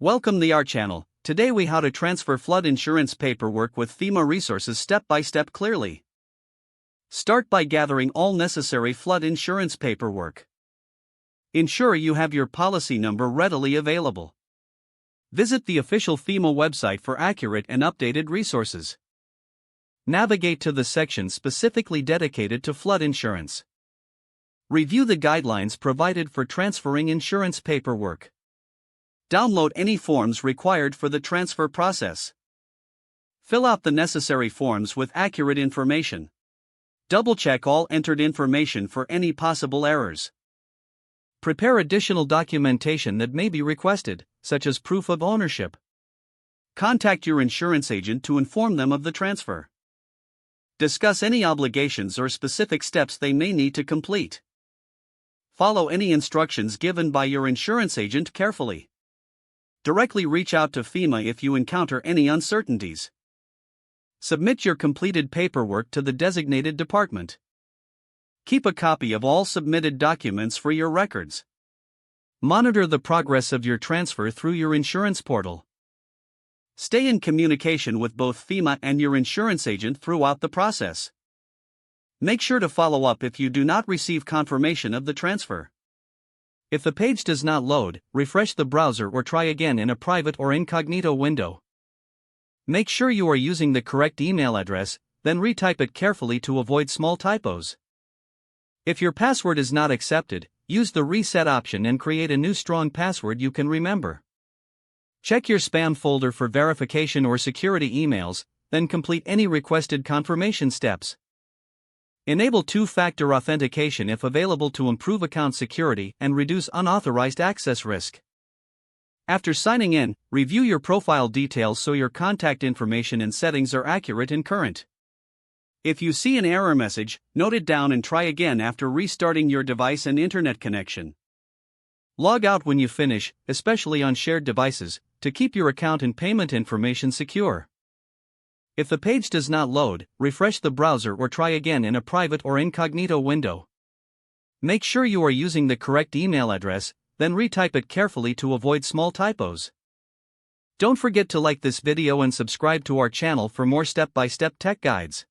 Welcome to our channel. Today we how to transfer flood insurance paperwork with FEMA resources step by step clearly. Start by gathering all necessary flood insurance paperwork. Ensure you have your policy number readily available. Visit the official FEMA website for accurate and updated resources. Navigate to the section specifically dedicated to flood insurance. Review the guidelines provided for transferring insurance paperwork. Download any forms required for the transfer process. Fill out the necessary forms with accurate information. Double-check all entered information for any possible errors. Prepare additional documentation that may be requested, such as proof of ownership. Contact your insurance agent to inform them of the transfer. Discuss any obligations or specific steps they may need to complete. Follow any instructions given by your insurance agent carefully. Directly reach out to FEMA if you encounter any uncertainties. Submit your completed paperwork to the designated department. Keep a copy of all submitted documents for your records. Monitor the progress of your transfer through your insurance portal. Stay in communication with both FEMA and your insurance agent throughout the process. Make sure to follow up if you do not receive confirmation of the transfer. If the page does not load, refresh the browser or try again in a private or incognito window. Make sure you are using the correct email address, then retype it carefully to avoid small typos. If your password is not accepted, use the reset option and create a new strong password you can remember. Check your spam folder for verification or security emails, then complete any requested confirmation steps. Enable two-factor authentication if available to improve account security and reduce unauthorized access risk. After signing in, review your profile details so your contact information and settings are accurate and current. If you see an error message, note it down and try again after restarting your device and internet connection. Log out when you finish, especially on shared devices, to keep your account and payment information secure. If the page does not load, refresh the browser or try again in a private or incognito window. Make sure you are using the correct email address, then retype it carefully to avoid small typos. Don't forget to like this video and subscribe to our channel for more step-by-step tech guides.